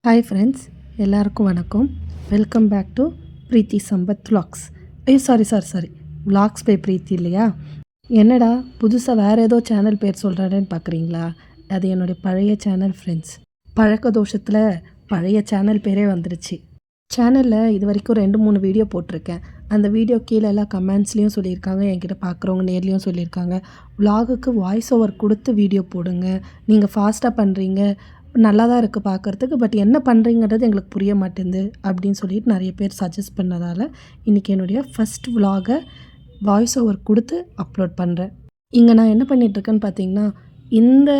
Hi friends, எல்லாருக்கும் வணக்கம். Welcome back to Preethi Sampath vlogs. Sorry vlogs by Preethi இல்லையா? என்னடா புதுசாக வேறு ஏதோ சேனல் பேர் சொல்கிறானேன்னு பார்க்குறீங்களா? அது என்னுடைய பழைய சேனல் ஃப்ரெண்ட்ஸ். பழக்க தோஷத்தில் பழைய சேனல் பேரே வந்துருச்சு. சேனலில் இது வரைக்கும் 2-3 வீடியோ போட்டிருக்கேன். அந்த வீடியோ கீழே எல்லாம் கமெண்ட்ஸ்லேயும் சொல்லியிருக்காங்க, என்கிட்ட பார்க்குறவங்க நேர்லேயும் சொல்லியிருக்காங்க, விலாகுக்கு வாய்ஸ் ஓவர் கொடுத்து வீடியோ போடுங்க, நீங்கள் ஃபாஸ்ட்டாக பண்ணுறீங்க, நல்லா தான் இருக்குது பார்க்குறதுக்கு, பட் என்ன பண்ணுறீங்கிறது எங்களுக்கு புரிய மாட்டேங்குது அப்படின்னு சொல்லிட்டு நிறைய பேர் சஜஸ்ட் பண்ணதால் இன்றைக்கி என்னுடைய ஃபஸ்ட் விலாகை வாய்ஸ் ஓவர் கொடுத்து அப்லோட் பண்ணுறேன். இங்கே நான் என்ன பண்ணிகிட்ருக்கேன்னு பார்த்தீங்கன்னா, இந்த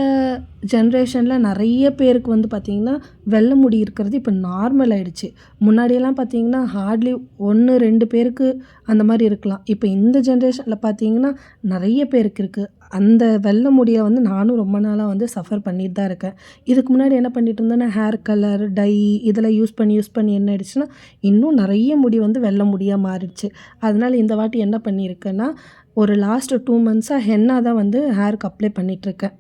ஜென்ரேஷனில் நிறைய பேருக்கு வந்து பார்த்திங்கன்னா வெள்ளை முடி இருக்கிறது இப்போ நார்மல் ஆகிடுச்சு. முன்னாடியெல்லாம் பார்த்திங்கன்னா ஹார்ட்லி 1-2 பேருக்கு அந்த மாதிரி இருக்கலாம். இப்போ இந்த ஜென்ரேஷனில் பார்த்திங்கன்னா நிறைய பேருக்கு இருக்குது. அந்த வெள்ளை முடியை வந்து நானும் ரொம்ப நாளாக வந்து சஃபர் பண்ணிட்டு தான் இருக்கேன். இதுக்கு முன்னாடி என்ன பண்ணிகிட்டு இருந்தேன்னா, ஹேர் கலர், டை இதெல்லாம் யூஸ் பண்ணி என்ன ஆயிடுச்சுன்னா இன்னும் நிறைய முடி வந்து வெள்ளை முடியாக மாறிடுச்சு. அதனால் இந்த வாட்டி என்ன பண்ணியிருக்கேன்னா, ஒரு லாஸ்ட் 2 மந்த்ஸாக ஹென்னா தான் வந்து ஹேருக்கு அப்ளை பண்ணிகிட்ருக்கேன்.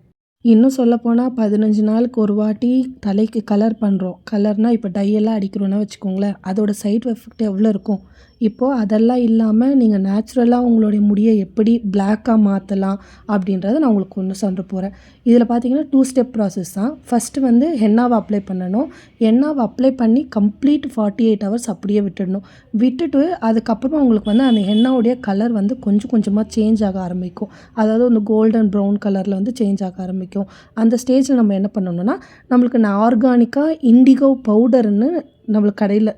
இன்னும் சொல்லப்போனால் 15 நாளுக்கு ஒரு வாட்டி தலைக்கு கலர் பண்ணுறோம். கலர்னால் இப்போ டையெல்லாம் அடிக்கிறோன்னா வச்சுக்கோங்களேன், அதோட சைட் எஃபெக்ட் எவ்வளோ இருக்கும். இப்போது அதெல்லாம் இல்லாமல் நீங்கள் நேச்சுரலாக உங்களுடைய முடியை எப்படி பிளாக்காக மாற்றலாம் அப்படின்றத நான் உங்களுக்கு ஒன்று சொல்ல போகிறேன். இதில் பார்த்தீங்கன்னா 2 ஸ்டெப் ப்ராசஸ் தான். ஃபஸ்ட்டு வந்து ஹென்னாவை அப்ளை பண்ணணும். ஹென்னாவை அப்ளை பண்ணி கம்ப்ளீட் 48 ஹவர்ஸ் அப்படியே விட்டுடணும். விட்டுட்டு அதுக்கப்புறமா உங்களுக்கு வந்து அந்த ஹென்னாவுடைய கலர் வந்து கொஞ்சம் கொஞ்சமாக சேஞ்ச் ஆக ஆரம்பிக்கும். அதாவது ஒரு கோல்டன் ப்ரௌன் கலரில் வந்து சேஞ்ச் ஆக ஆரம்பிக்கும். அந்த ஸ்டேஜில் நம்ம என்ன பண்ணணும்னா, நம்மளுக்கு நான் ஆர்கானிக்காக இண்டிகோ பவுடர்னு நம்மளுக்கு கடையில்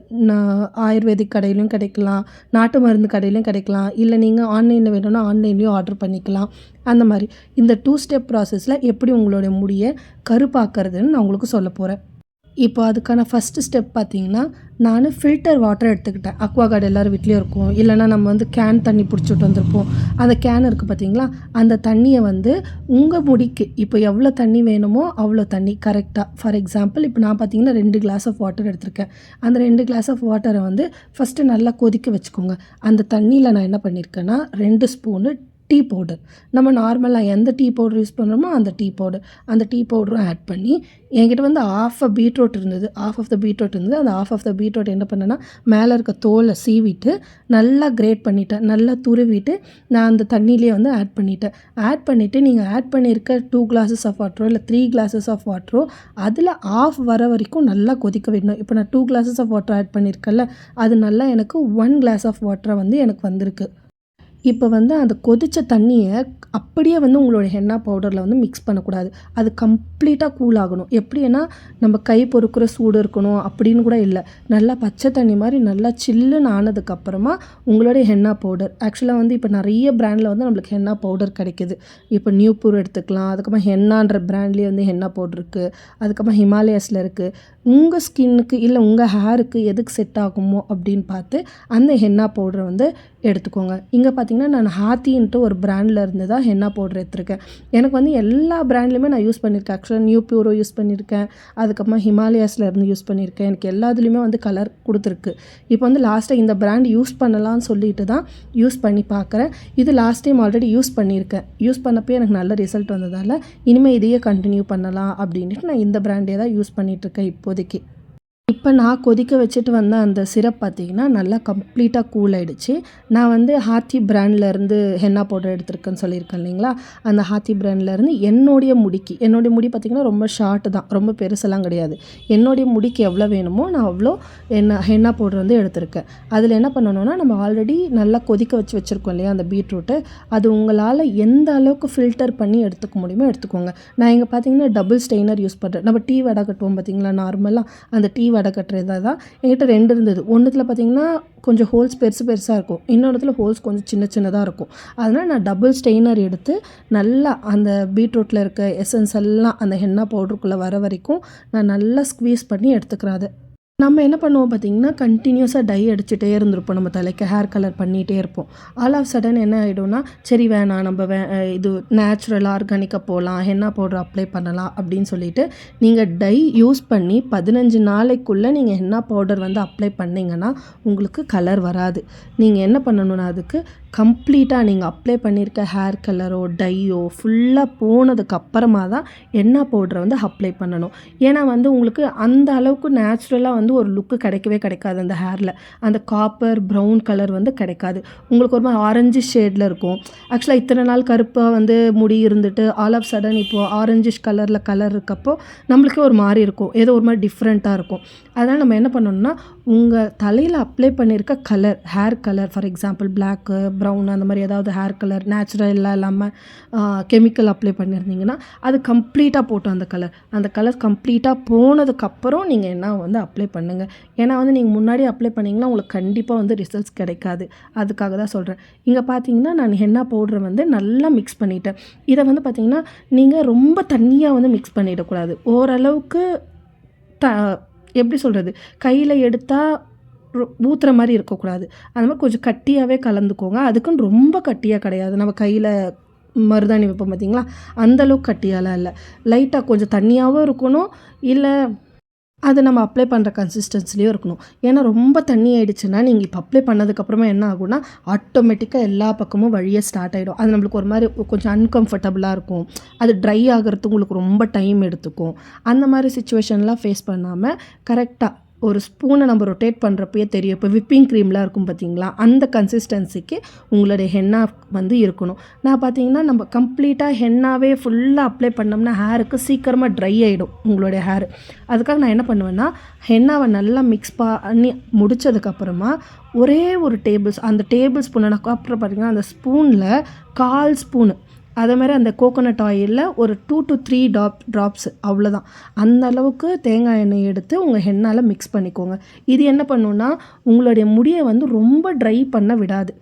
ஆயுர்வேதிக் கடையிலையும் கிடைக்கலாம், நாட்டு மருந்து கடையிலையும் கிடைக்கலாம், இல்லை நீங்கள் ஆன்லைனில் வேணும்னா ஆன்லைன்லேயும் ஆர்டர் பண்ணிக்கலாம். அந்த மாதிரி இந்த 2 ஸ்டெப் ப்ராசஸில் எப்படி உங்களுடைய முடியை கருப்பாக்குறதுன்னு நான் உங்களுக்கு சொல்ல போகிறேன். இப்போ அதுக்கான ஃபஸ்ட்டு ஸ்டெப் பார்த்திங்கன்னா, நான் ஃபில்டர் வாட்டர் எடுத்துக்கிட்டேன். அக்வாகார்டு எல்லோரும் வீட்லேயும் இருக்கும், இல்லைனா நம்ம வந்து கேன் தண்ணி பிடிச்சிட்டு வந்திருப்போம். அந்த கேன் இருக்குது பார்த்திங்களா, அந்த தண்ணியை வந்து உங்கள் முடிக்கு இப்போ எவ்வளோ தண்ணி வேணுமோ அவ்வளோ தண்ணி கரெக்டாக. ஃபார் எக்ஸாம்பிள் இப்போ நான் பார்த்திங்கன்னா 2 கிளாஸ் ஆஃப் வாட்டர் எடுத்திருக்கேன். அந்த 2 கிளாஸ் ஆஃப் வாட்டரை வந்து ஃபஸ்ட்டு நல்லா கொதிக்க வச்சுக்கோங்க. அந்த தண்ணியில் நான் என்ன பண்ணியிருக்கேன்னா 2 ஸ்பூனு டீ பவுடர், நம்ம நார்மலாக எந்த டீ பவுடர் யூஸ் பண்ணுறோமோ அந்த டீ பவுடரும் ஆட் பண்ணி, என்கிட்ட வந்து ஆஃப் ஆஃப் த பீட்ரூட் இருந்தது. அந்த ஆஃப் ஆஃப் த பீட்ரூட் என்ன பண்ணேன்னா, மேலே இருக்க தோலை சீவிட்டு நல்லா கிரேட் பண்ணிட்டேன், நல்லா துருவிட்டு நான் அந்த தண்ணியிலே வந்து ஆட் பண்ணிவிட்டு நீங்கள் ஆட் பண்ணியிருக்க 2 கிளாஸஸ் ஆஃப் வாட்டரோ இல்லை 3 கிளாஸஸ் ஆஃப் வாட்டரோ அதில் ஆஃப் வர வரைக்கும் நல்லா கொதிக்க விடணும். இப்போ நான் 2 கிளாஸஸ் ஆஃப் வாட்டர் ஆட் பண்ணியிருக்கேன்ல, அது நல்லா எனக்கு 1 கிளாஸ் ஆஃப் வாட்டரை வந்து எனக்கு வந்திருக்கு. இப்போ வந்து அந்த கொதித்த தண்ணியை அப்படியே வந்து உங்களுடைய ஹென்னா பவுடரில் வந்து மிக்ஸ் பண்ணக்கூடாது. அது கம்ப்ளீட்டாக கூல் ஆகணும். எப்படின்னா நம்ம கை பொறுக்கிற சூடு இருக்கணும் அப்படின்னு கூட இல்லை. நல்லா பச்சை தண்ணி மாதிரி நல்லா சில்லுன்னு ஆனதுக்கப்புறமா உங்களுடைய ஹென்னா பவுடர், ஆக்சுவலாக வந்து இப்போ நிறைய பிராண்டில் வந்து நம்மளுக்கு ஹென்னா பவுடர் கிடைக்கிது. இப்போ நியூபூர் எடுத்துக்கலாம், அதுக்கப்புறம் ஹென்னான்ற பிராண்ட்லேயே வந்து ஹென்னா பவுடர் இருக்குது, அதுக்கப்புறம் ஹிமாலயாஸில் இருக்குது. உங்கள் ஸ்கின்னுக்கு இல்லை உங்கள் ஹேருக்கு எதுக்கு செட் ஆகுமோ அப்படின்னு பார்த்து அந்த ஹென்னா பவுடரை வந்து எடுத்துக்கோங்க. இங்கே பார்த்தீங்கன்னா நான் ஹாத்தின்ட்டு ஒரு பிராண்டில் இருந்து தான் ஹென்னா பவுடர் எடுத்திருக்கேன். எனக்கு வந்து எல்லா பிராண்ட்லேயுமே நான் யூஸ் பண்ணியிருக்கேன். ஆக்சுவலாக நியூ பியூரோ யூஸ் பண்ணியிருக்கேன், அதுக்கப்புறமா ஹிமாலயாஸில் இருந்து யூஸ் பண்ணியிருக்கேன். எனக்கு எல்லாத்துலேயுமே வந்து கலர் கொடுத்துருக்கு. இப்போ வந்து லாஸ்ட்டாக இந்த பிராண்ட் யூஸ் பண்ணலான்னு சொல்லிட்டு தான் யூஸ் பண்ணி பார்க்குறேன். இது லாஸ்ட் டைம் ஆல்ரெடி யூஸ் பண்ணியிருக்கேன். யூஸ் பண்ணப்போ எனக்கு நல்ல ரிசல்ட் வந்ததால் இனிமேல் இதையே கண்டினியூ பண்ணலாம் அப்படின்ட்டு நான் இந்த பிராண்டே தான் யூஸ் பண்ணிகிட்ருக்கேன் இப்போதைக்கு. இப்போ நான் கொதிக்க வச்சுட்டு வந்த அந்த சிரப் பார்த்திங்கன்னா நல்லா கம்ப்ளீட்டாக கூல் ஆகிடுச்சு. நான் வந்து ஹாத்தி பிராண்ட்லேருந்து ஹென்னா பவுடர் எடுத்திருக்கேன்னு சொல்லியிருக்கேன் இல்லைங்களா, அந்த ஹாத்தி பிராண்ட்லேருந்து என்னுடைய முடி பார்த்திங்கன்னா ரொம்ப ஷார்ட்டு தான், ரொம்ப பெருசெல்லாம் கிடையாது. என்னுடைய முடிக்கு எவ்வளோ வேணுமோ நான் அவ்வளோ ஹென்னா பவுடர் வந்து எடுத்திருக்கேன். அதில் என்ன பண்ணணும்னா, நம்ம ஆல்ரெடி நல்லா கொதிக்க வச்சுருக்கோம் இல்லையா அந்த பீட்ரூட்டு, அது உங்களால் எந்த அளவுக்கு ஃபில்டர் பண்ணி எடுத்துக்க முடியுமோ எடுத்துக்கோங்க. நான் இங்கே பார்த்திங்கன்னா டபுள் ஸ்டெய்னர் யூஸ் பண்ணுறேன். நம்ம டீ வடை கட்டுவோம் பார்த்திங்களா, நார்மலாக அந்த டீ வடை கட்டுறதா தான் என்கிட்ட 2 இருந்தது. ஒன்றுத்தில் பார்த்திங்கன்னா கொஞ்சம் ஹோல்ஸ் பெருசாக இருக்கும், இன்னொருத்தில் ஹோல்ஸ் கொஞ்சம் சின்னதாக இருக்கும். அதனால் நான் டபுள் ஸ்டெய்னர் எடுத்து நல்லா அந்த பீட்ரூட்டில் இருக்க எசன்ஸ் எல்லாம் அந்த ஹென்னா பவுடருக்குள்ளே வர வரைக்கும் நான் நல்லா ஸ்க்வீஸ் பண்ணி எடுத்துக்கிறேன். அது நம்ம என்ன பண்ணுவோம் பார்த்திங்கன்னா, கண்டினியூஸாக டை அடிச்சுட்டே இருந்திருப்போம், நம்ம தலைக்கு ஹேர் கலர் பண்ணிகிட்டே இருப்போம். ஆல் ஆஃப் சடன் என்ன ஆகிடும்னா, சரி வேணாம் நம்ம இது நேச்சுரல் ஆர்கானிக்காக போகலாம், ஹென்னா பவுடர் அப்ளை பண்ணலாம் அப்படின்னு சொல்லிட்டு நீங்கள் டை யூஸ் பண்ணி 15 நாளைக்குள்ளே நீங்கள் ஹென்னா பவுடர் வந்து அப்ளை பண்ணிங்கன்னா உங்களுக்கு கலர் வராது. நீங்கள் என்ன பண்ணணுன்னா, அதுக்கு கம்ப்ளீட்டாக நீங்கள் அப்ளை பண்ணியிருக்க ஹேர் கலரோ டையோ ஃபுல்லாக போனதுக்கு அப்புறமா தான் எண்ணெய் பவுடரை வந்து அப்ளை பண்ணணும். ஏன்னா வந்து உங்களுக்கு அந்த அளவுக்கு நேச்சுரலாக வந்து ஒரு லுக்கு கிடைக்கவே கிடைக்காது. அந்த ஹேரில் அந்த காப்பர் ப்ரௌன் கலர் வந்து கிடைக்காது. உங்களுக்கு ஒரு மாதிரி ஆரஞ்சு ஷேடில் இருக்கும். ஆக்சுவலாக இத்தனை நாள் கருப்பாக வந்து முடி இருந்துட்டு ஆல் ஆஃப் சடன் இப்போது ஆரஞ்சிஷ் கலரில் கலர் இருக்கப்போ நம்மளுக்கே ஒரு மாதிரி இருக்கும், ஏதோ ஒரு மாதிரி டிஃப்ரெண்ட்டாக இருக்கும். அதனால் நம்ம என்ன பண்ணணும்னா உங்கள் தலையில் அப்ளை பண்ணியிருக்க colour, hair colour, for example black, brown, அந்த மாதிரி ஏதாவது ஹேர் கலர் நேச்சுரலாக இல்லாமல் கெமிக்கல் அப்ளை பண்ணியிருந்தீங்கன்னா அது கம்ப்ளீட்டாக போட்டோம். அந்த கலர் கம்ப்ளீட்டாக போனதுக்கப்புறம் நீங்கள் என்ன வந்து அப்ளை பண்ணுங்கள். ஏன்னா வந்து நீங்கள் முன்னாடி அப்ளை பண்ணிங்கன்னா உங்களுக்கு கண்டிப்பாக வந்து ரிசல்ட்ஸ் கிடைக்காது. அதுக்காக தான் சொல்கிறேன். இங்கே பார்த்தீங்கன்னா நான் ஹென்னா பவுடரை வந்து நல்லா மிக்ஸ் பண்ணிட்டேன். இதை வந்து பார்த்திங்கன்னா நீங்கள் ரொம்ப தண்ணியாக வந்து மிக்ஸ் பண்ணிடக்கூடாது. ஓரளவுக்கு எப்படி சொல்கிறது, கையில் எடுத்தால் ஊற்றுற மாதிரி இருக்கக்கூடாது. அந்த மாதிரி கொஞ்சம் கட்டியாகவே கலந்துக்கோங்க. அதுக்குன்னு ரொம்ப கட்டியாக கிடையாது. நம்ம கையில் மருதாணி வைப்போம் பார்த்திங்களா, அந்தளவுக்கு கட்டியாலாம் இல்லை. லைட்டாக கொஞ்சம் தண்ணியாகவும் இருக்கணும், இல்லை அது நம்ம அப்ளை பண்ணுற கன்சிஸ்டன்சிலையும் இருக்கணும். ஏன்னா ரொம்ப தண்ணி ஆகிடுச்சுன்னா நீங்கள் இப்போ அப்ளை பண்ணதுக்கப்புறமா என்ன ஆகும்னா ஆட்டோமேட்டிக்காக எல்லா பக்கமும் வழியே ஸ்டார்ட் ஆகிடும். அது நம்மளுக்கு ஒரு மாதிரி கொஞ்சம் அன்கம்ஃபர்டபுளாக இருக்கும். அது ட்ரை ஆகிறதுக்கு உங்களுக்கு ரொம்ப டைம் எடுத்துக்கும். அந்த மாதிரி சுச்சுவேஷன்லாம் ஃபேஸ் பண்ணாமல் கரெக்டாக ஒரு ஸ்பூனை நம்ம ரொட்டேட் பண்ணுறப்பயே தெரியும். இப்போ விப்பிங் க்ரீம்லாம் இருக்கும் பார்த்திங்களா, அந்த கன்சிஸ்டன்சிக்கு உங்களுடைய ஹென்னா வந்து இருக்கணும். நான் பார்த்திங்கன்னா நம்ம கம்ப்ளீட்டாக ஹென்னாவே ஃபுல்லாக அப்ளை பண்ணோம்னா ஹேருக்கு சீக்கிரமாக ட்ரை ஆகிடும் உங்களுடைய ஹேர். அதுக்காக நான் என்ன பண்ணுவேன்னா ஹென்னாவை நல்லா மிக்ஸ் பண்ணி முடித்ததுக்கப்புறமா ஒரே ஒரு அந்த டேபிள் ஸ்பூனை நான் அப்புறம் பார்த்திங்கன்னா அந்த ஸ்பூனில் 1/4 ஸ்பூனு அதே மாதிரி அந்த கோகோனட் ஆயிலில் ஒரு 2 to 3 ட்ராப்ஸ் அவ்வளோதான். அந்த அளவுக்கு தேங்காய் எண்ணெய் எடுத்து உங்கள் ஹென்னால மிக்ஸ் பண்ணிக்கோங்க. இது என்ன பண்ணுன்னா உங்களுடைய முடியை வந்து ரொம்ப ட்ரை பண்ண விடாது.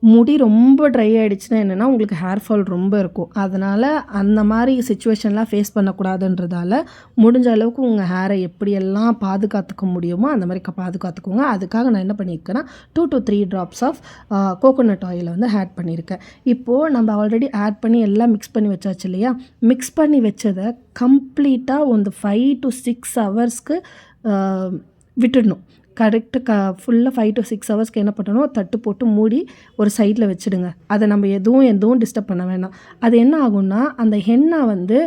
முடி ரொம்ப ட்ரை ஆகிடுச்சுன்னா என்னென்னா உங்களுக்கு ஹேர் ஃபால் ரொம்ப இருக்கும். அதனால் அந்த மாதிரி சுச்சுவேஷன்லாம் ஃபேஸ் பண்ணக்கூடாதுன்றதால முடிஞ்ச அளவுக்கு உங்கள் ஹேரை எப்படியெல்லாம் பாதுகாத்துக்க முடியுமோ அந்த மாதிரி பாதுகாத்துக்கோங்க. அதுக்காக நான் என்ன பண்ணியிருக்கேன்னா 2 to 3 ட்ராப்ஸ் ஆஃப் கோகோனட் ஆயிலை வந்து ஆட் பண்ணியிருக்கேன். இப்போது நம்ம ஆல்ரெடி ஆட் பண்ணி எல்லாம் மிக்ஸ் பண்ணி வச்சாச்சு இல்லையா, மிக்ஸ் பண்ணி வச்சதை கம்ப்ளீட்டாக ஒரு 5 to 6 ஹவர்ஸ்க்கு விட்டுடணும். கரெக்டாக ஃபுல்லாக 5 to 6 ஹவர்ஸ்க்கு என்ன பண்ணணும், தட்டு போட்டு மூடி ஒரு சைடில் வச்சுடுங்க. அதை நம்ம எதுவும் டிஸ்டர்ப் பண்ண வேணாம். அது என்ன ஆகும்னா அந்த ஹென்னா வந்து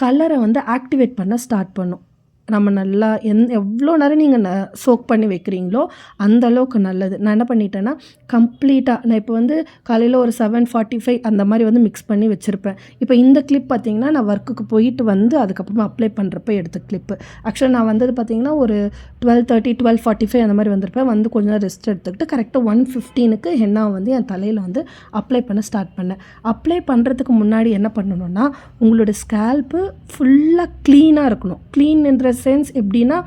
கலரை வந்து ஆக்டிவேட் பண்ண ஸ்டார்ட் பண்ணும். நம்ம நல்லா எவ்வளோ நேரம் நீங்கள் சோக் பண்ணி வைக்கிறீங்களோ அந்த அளவுக்கு நல்லது. நான் என்ன பண்ணிட்டேன்னா கம்ப்ளீட்டாக நான் இப்போ வந்து காலையில் ஒரு 7:45 அந்த மாதிரி வந்து மிக்ஸ் பண்ணி வச்சுருப்பேன். இப்போ இந்த கிளிப் பார்த்திங்கன்னா நான் ஒர்க்குக்கு போயிட்டு வந்து அதுக்கப்புறமா அப்ளை பண்ணுறப்ப எடுத்த கிளிப்பு. ஆக்சுவலாக நான் வந்தது பார்த்திங்கன்னா ஒரு 12:30 12:45 அந்த மாதிரி வந்திருப்பேன். வந்து கொஞ்ச நேரம் ரெஸ்ட் எடுத்துக்கிட்டு கரெக்டாக 1:15க்கு ஹென்னா வந்து என் தலையில் வந்து அப்ளை பண்ண ஸ்டார்ட் பண்ணேன். அப்ளை பண்ணுறதுக்கு முன்னாடி என்ன பண்ணணும்னா உங்களோட ஸ்கேல்ப்பு ஃபுல்லாக க்ளீனாக இருக்கணும். க்ளீன் என்ற சென்ஸ் எப்படின்னா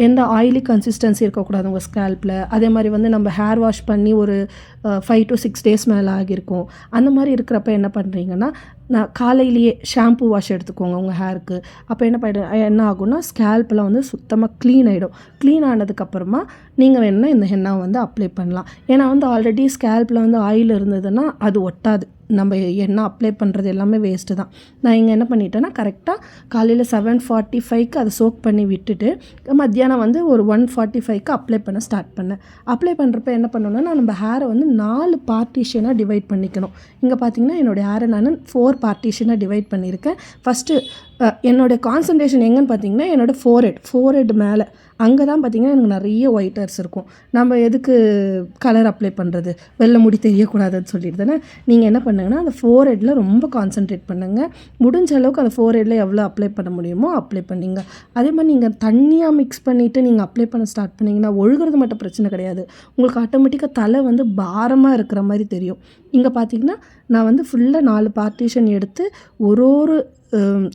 எந்த ஆயிலி கன்சிஸ்டன்சி இருக்கக்கூடாது உங்கள் ஸ்கேல்பில். அதே மாதிரி வந்து நம்ம ஹேர் வாஷ் பண்ணி ஒரு 5 to 6 டேஸ் மேலே ஆகியிருக்கும். அந்த மாதிரி இருக்கிறப்ப என்ன பண்ணுறீங்கன்னா நான் காலையிலேயே ஷாம்பு வாஷ் எடுத்துக்கோங்க உங்கள் ஹேருக்கு. அப்போ என்ன ஆகும்னா ஸ்கேல்பில் வந்து சுத்தமாக க்ளீன் ஆகிடும். க்ளீன் ஆனதுக்கப்புறமா நீங்கள் வேணுன்னா இந்த ஹென்னா வந்து அப்ளை பண்ணலாம். ஏன்னா வந்து ஆல்ரெடி ஸ்கேல்பில் வந்து ஆயில் இருந்ததுன்னா அது ஒட்டாது. நம்ம எண்ணெய் அப்ளை பண்ணுறது எல்லாமே வேஸ்ட்டு தான். நான் இங்கே என்ன பண்ணிட்டேன்னா கரெக்டாக காலையில் 7:45க்கு அதை சோக் பண்ணி விட்டுட்டு மத்தியானம் வந்து ஒரு 1:45க்கு அப்ளை பண்ண ஸ்டார்ட் பண்ணேன். அப்ளை பண்ணுறப்ப என்ன பண்ணணும்னா நம்ம ஹேரை வந்து 4 பார்ட்டிஷனாக டிவைட் பண்ணிக்கணும். இங்கே பார்த்தீங்கன்னா என்னோடய ஹேரை நான் 4 பார்ட்டிஷனாக டிவைட் பண்ணியிருக்கேன். ஃபஸ்ட்டு என்னோடய கான்சன்ட்ரேஷன் எங்கன்னு பார்த்தீங்கன்னா என்னோடய ஃபோர்ஹெட் மேலே அங்கே தான் பார்த்திங்கன்னா எனக்கு நிறைய ஒயிட் ஹேர்ஸ் இருக்கும். நம்ம எதுக்கு கலர் அப்ளை பண்ணுறது, வெள்ளை முடி தெரியக்கூடாதுன்னு சொல்லிட்டு தானே. நீங்கள் என்ன பண்ணுங்கன்னா அந்த ஃபோர்ஹெட்டில் ரொம்ப கான்சன்ட்ரேட் பண்ணுங்கள். முடிஞ்ச அளவுக்கு அந்த ஃபோர்ஹெட்டில் எவ்வளோ அப்ளை பண்ண முடியுமோ அப்ளை பண்ணிங்க. அதே மாதிரி நீங்கள் தண்ணியாக மிக்ஸ் பண்ணிவிட்டு நீங்கள் அப்ளை பண்ண ஸ்டார்ட் பண்ணிங்கன்னா ஒழுகிறது மட்டும் பிரச்சனை கிடையாது, உங்களுக்கு ஆட்டோமேட்டிக்காக தலை வந்து பாரமாக இருக்கிற மாதிரி தெரியும். இங்கே பார்த்திங்கன்னா நான் வந்து ஃபுல்லாக 4 பார்ட்டிஷன் எடுத்து ஒரு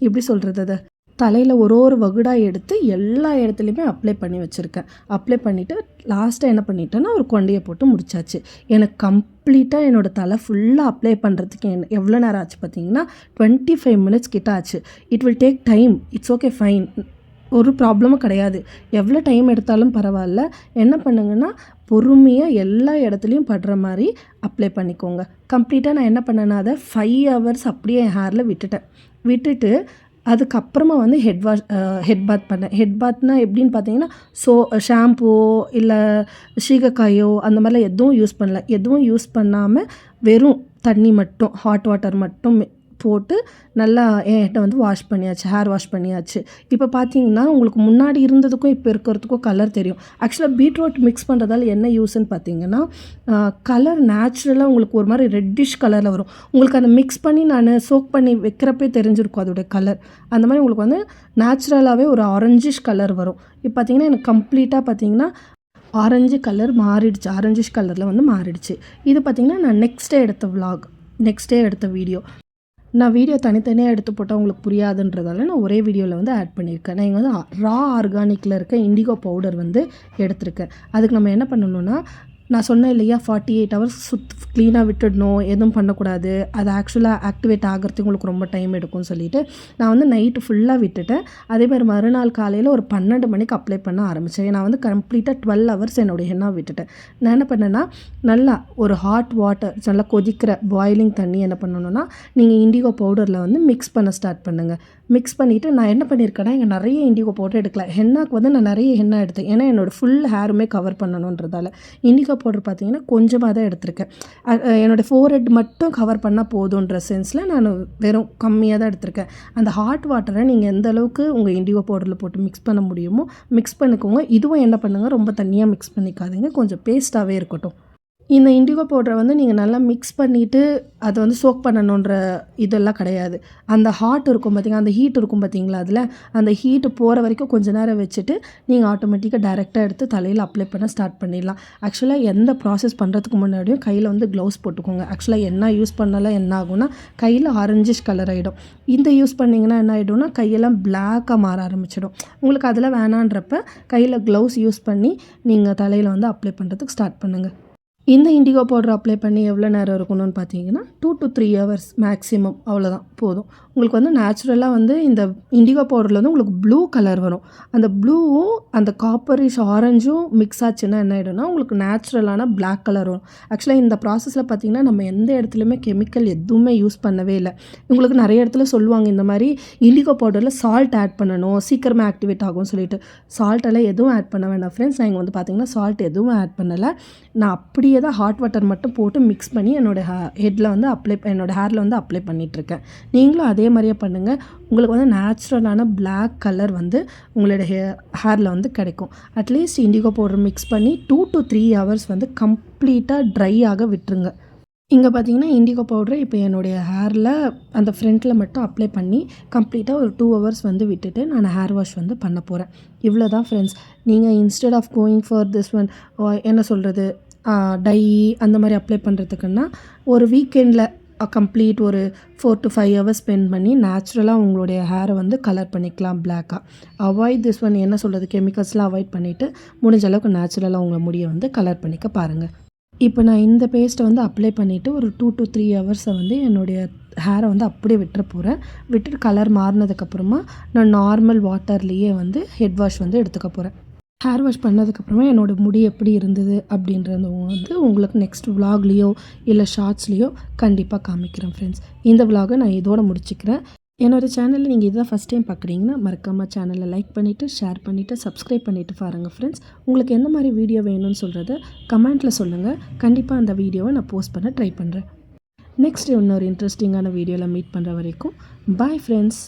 எப்படி சொல்கிறது, அதை தலையில் ஒரு வகுடாக எடுத்து எல்லா இடத்துலையுமே அப்ளை பண்ணி வச்சுருக்கேன். அப்ளை பண்ணிவிட்டு லாஸ்ட்டாக என்ன பண்ணிட்டேன்னா ஒரு கொண்டையை போட்டு முடிச்சாச்சு. எனக்கு கம்ப்ளீட்டாக என்னோடய தலை ஃபுல்லாக அப்ளை பண்ணுறதுக்கு எவ்வளோ நேரம் ஆச்சு பார்த்தீங்கன்னா 25 minutes கிட்ட ஆச்சு. It will take time, it's okay, fine, ஒரு ப்ராப்ளமும் கிடையாது. எவ்வளோ டைம் எடுத்தாலும் பரவாயில்ல. என்ன பண்ணுங்கன்னா பொறுமையாக எல்லா இடத்துலையும் படுற மாதிரி அப்ளை பண்ணிக்கோங்க. கம்ப்ளீட்டாக நான் என்ன பண்ணேன்னா அதை 5 hours அப்படியே என் ஹேரில் விட்டுட்டு அதுக்கப்புறமா வந்து ஹெட் பாத் பண்ணேன். ஹெட் பாத்னா எப்படின்னு பார்த்தீங்கன்னா, ஷாம்புவோ இல்லை சீகக்காயோ அந்த மாதிரிலாம் எதுவும் யூஸ் பண்ணல. எதுவும் யூஸ் பண்ணாமல் வெறும் தண்ணி மட்டும், ஹாட் வாட்டர் மட்டும் போட்டு நல்லா என் ஹெட்டை வந்து வாஷ் பண்ணியாச்சு, ஹேர் வாஷ் பண்ணியாச்சு. இப்போ பார்த்தீங்கன்னா உங்களுக்கு முன்னாடி இருந்ததுக்கும் இப்போ இருக்கிறதுக்கும் கலர் தெரியும். ஆக்சுவலாக பீட்ரூட் மிக்ஸ் பண்ணுறதால என்ன யூஸ்ன்னு பார்த்தீங்கன்னா, கலர் நேச்சுரலாக உங்களுக்கு ஒரு மாதிரி ரெட்டிஷ் கலரில் வரும். உங்களுக்கு அதை மிக்ஸ் பண்ணி நான் சோக் பண்ணி வைக்கிறப்பே தெரிஞ்சிருக்கும் அதோடய கலர். அந்த மாதிரி உங்களுக்கு வந்து நேச்சுரலாகவே ஒரு ஆரஞ்சிஷ் கலர் வரும். இப்போ பார்த்தீங்கன்னா எனக்கு கம்ப்ளீட்டாக பார்த்தீங்கன்னா ஆரஞ்சு கலர் மாறிடுச்சு, ஆரஞ்சிஷ் கலரில் வந்து மாறிடுச்சு. இது பார்த்தீங்கன்னா நான் நெக்ஸ்ட் டே எடுத்த வீடியோ. நான் வீடியோ தனித்தனியாக எடுத்து போட்டால் உங்களுக்கு புரியாதுன்றதால நான் ஒரே வீடியோவில் வந்து ஆட் பண்ணியிருக்கேன். நான் இங்கே வந்து ரா ஆர்கானிக்கில் இருக்க இண்டிகோ பவுடர் வந்து எடுத்திருக்கேன். அதுக்கு நம்ம என்ன பண்ணணும்னா, நான் சொன்னேன் இல்லையா 48 ஹவர்ஸ் க்ளீனாக விட்டுடணும், எதுவும் பண்ணக்கூடாது, அது ஆக்சுவலாக ஆக்டிவேட் ஆகிறதுக்கு உங்களுக்கு ரொம்ப டைம் எடுக்கும்னு சொல்லிவிட்டு நான் வந்து நைட்டு ஃபுல்லாக விட்டுட்டேன். அதேமாதிரி மறுநாள் காலையில் ஒரு 12 மணிக்கு அப்ளை பண்ண ஆரம்பித்தேன். நான் வந்து கம்ப்ளீட்டாக 12 ஹவர்ஸ் என்னுடைய ஹென்னா விட்டுட்டேன். நான் என்ன பண்ணேன்னா, நல்லா ஒரு ஹாட் வாட்டர், நல்லா கொதிக்கிற பாயிலிங் தண்ணி என்ன பண்ணணுன்னா, நீங்கள் இண்டிகோ பவுடரில் வந்து மிக்ஸ் பண்ண ஸ்டார்ட் பண்ணுங்கள். மிக்ஸ் பண்ணிவிட்டு நான் என்ன பண்ணியிருக்கேன்னா, இங்கே நிறைய இண்டிகோ பவுடர் எடுக்கல. ஹென்னாக்கு வந்து நான் நிறைய ஹென்னா எடுத்தேன். ஏன்னா என்னோடய ஃபுல் ஹேருமே கவர் பண்ணணுன்றதால. இண்டிகோ பவுடர் பார்த்தீங்கன்னா கொஞ்சமாக தான் எடுத்திருக்கேன். என்னோடய ஃபோர்ஹெட் மட்டும் கவர் பண்ணால் போதுன்ற சென்ஸில் நான் வெறும் கம்மியாக தான் எடுத்திருக்கேன். அந்த ஹாட் வாட்டரை நீங்கள் எந்த அளவுக்கு உங்கள் இண்டிகோ பவுடரில் போட்டு மிக்ஸ் பண்ண முடியுமோ மிக்ஸ் பண்ணிக்கோங்க. இதுவும் என்ன பண்ணுங்கள், ரொம்ப தண்ணியாக மிக்ஸ் பண்ணிக்காதீங்க, கொஞ்சம் பேஸ்ட்டாகவே இருக்கட்டும். இந்த இண்டிகோ பவுடரை வந்து நீங்கள் நல்லா மிக்ஸ் பண்ணிவிட்டு அதை வந்து சோக் பண்ணணுன்ற இதெல்லாம் கிடையாது. அந்த ஹாட் இருக்கும் பார்த்தீங்களா, அந்த ஹீட் இருக்கும் பார்த்தீங்களா, அதில் அந்த ஹீட்டு போகிற வரைக்கும் கொஞ்சம் நேரம் வச்சுட்டு நீங்கள் ஆட்டோமேட்டிக்காக டைரெக்டாக எடுத்து தலையில் அப்ளை பண்ண ஸ்டார்ட் பண்ணிடலாம். ஆக்சுவலாக எந்த ப்ராசஸ் பண்ணுறதுக்கு முன்னாடியும் கையில் வந்து க்ளவுஸ் போட்டுக்கோங்க. ஆக்சுவலாக என்ன யூஸ் பண்ணாலும் என்ன ஆகும்னா, கையில் ஆரஞ்சிஷ் கலர் ஆகிடும். இந்த யூஸ் பண்ணிங்கன்னா என்ன ஆகிடும்னா, கையெல்லாம் பிளாக்காக மாற ஆரம்பிச்சிடும். உங்களுக்கு அதெல்லாம் வேணான்றப்ப கையில் க்ளவுஸ் யூஸ் பண்ணி நீங்கள் தலையில் வந்து அப்ளை பண்ணுறதுக்கு ஸ்டார்ட் பண்ணுங்கள். இந்த இண்டிகோ பவுடர் அப்ளை பண்ணி எவ்வளோ நேரம் இருக்கணும்னு பார்த்தீங்கன்னா 2 to 3 ஹவர்ஸ் மேக்ஸிமம், அவ்வளோதான் போதும். உங்களுக்கு வந்து நேச்சுரலாக வந்து இந்த இண்டிகோ பவுடரில் வந்து உங்களுக்கு ப்ளூ கலர் வரும். அந்த ப்ளூவும் அந்த காப்பரிஷ் ஆரஞ்சும் மிக்ஸ் ஆச்சுன்னா என்ன ஆகிடும்னா, உங்களுக்கு நேச்சுரலான பிளாக் கலர் வரும். ஆக்சுவலாக இந்த ப்ராசஸில் பார்த்திங்கன்னா நம்ம எந்த இடத்துலையுமே கெமிக்கல் எதுவுமே யூஸ் பண்ணவே இல்லை. உங்களுக்கு நிறைய இடத்துல சொல்லுவாங்க இந்த மாதிரி இண்டிகோ பவுடரில் சால்ட் ஆட் பண்ணணும், சீக்கிரமாக ஆக்டிவேட் ஆகும்னு சொல்லிட்டு. சால்ட்டெல்லாம் எதுவும் ஆட் பண்ண வேண்டாம் ஃப்ரெண்ட்ஸ். நான் இங்கே வந்து பார்த்திங்கன்னா சால்ட் எதுவும் ஆட் பண்ணலை. நான் அப்படியே தான் ஹாட் வாட்டர் மட்டும் போட்டு மிக்ஸ் பண்ணி என்னோடய ஹெட்டில் வந்து என்னோடய ஹேரில் வந்து அப்ளை பண்ணிகிட்ருக்கேன். நீங்களும் அதே மாதிரியே பண்ணுங்கள். உங்களுக்கு வந்து நேச்சுரலான பிளாக் கலர் வந்து உங்களோட ஹேரில் வந்து கிடைக்கும். அட்லீஸ்ட் இண்டிகோ பவுடர் மிக்ஸ் பண்ணி 2 to 3 ஹவர்ஸ் வந்து கம்ப்ளீட்டாக ட்ரை ஆக விட்டுருங்க. இங்கே பார்த்தீங்கன்னா இண்டிகோ பவுடரை இப்போ என்னுடைய ஹேரில் அந்த ஃப்ரண்ட்டில் மட்டும் அப்ளை பண்ணி கம்ப்ளீட்டாக ஒரு 2 ஹவர்ஸ் வந்து விட்டுட்டு நான் ஹேர் வாஷ் வந்து பண்ண போகிறேன். இவ்வளோ தான் ஃப்ரெண்ட்ஸ். நீங்கள் instead of going for this one என்ன சொல்கிறது, டை அந்த மாதிரி அப்ளை பண்ணுறதுக்குன்னா ஒரு வீக்கெண்டில் கம்ப்ளீட் ஒரு 4 to 5 ஹவர்ஸ் ஸ்பெண்ட் பண்ணி நேச்சுரலாக உங்களுடைய ஹேரை வந்து கலர் பண்ணிக்கலாம் பிளாக்காக. அவாய்ட் திஸ் ஒன், என்ன சொல்கிறது, கெமிக்கல்ஸ்லாம் அவாய்ட் பண்ணிவிட்டு முடிஞ்ச அளவுக்கு நேச்சுரலாக உங்கள் முடியை வந்து கலர் பண்ணிக்க பாருங்கள். இப்போ நான் இந்த பேஸ்ட்டை வந்து அப்ளை பண்ணிவிட்டு ஒரு 2 to 3 ஹவர்ஸை வந்து என்னுடைய ஹேரை வந்து அப்படியே விட்டுற போகிறேன். விட்டுட்டு கலர் மாறினதுக்கப்புறமா நான் நார்மல் வாட்டர்லேயே வந்து ஹெட் வாஷ் வந்து எடுத்துக்க போகிறேன். ஹேர் வாஷ் பண்ணதுக்கப்புறமா என்னோடய முடி எப்படி இருந்தது அப்படின்றது வந்து உங்களுக்கு நெக்ஸ்ட் விலாக்லேயோ இல்லை ஷார்ட்ஸ்லேயோ கண்டிப்பாக காமிக்கிறேன் ஃப்ரெண்ட்ஸ். இந்த விலாகை நான் இதோட முடிச்சுக்கிறேன். என்னோடய சேனலில் நீங்கள் இதுதான் ஃபஸ்ட் டைம் பார்க்குறீங்கன்னா மறக்காமல் சேனலை லைக் பண்ணிவிட்டு ஷேர் பண்ணிவிட்டு சப்ஸ்கிரைப் பண்ணிவிட்டு பாருங்கள் ஃப்ரெண்ட்ஸ். உங்களுக்கு எந்த மாதிரி வீடியோ வேணும்னு சொல்கிறத கமெண்ட்டில் சொல்லுங்கள். கண்டிப்பாக அந்த வீடியோவை நான் போஸ்ட் பண்ண ட்ரை பண்ணுறேன். நெக்ஸ்ட் இன்னொரு இன்ட்ரெஸ்டிங்கான வீடியோவில் மீட் பண்ணுற வரைக்கும் பாய் ஃப்ரெண்ட்ஸ்.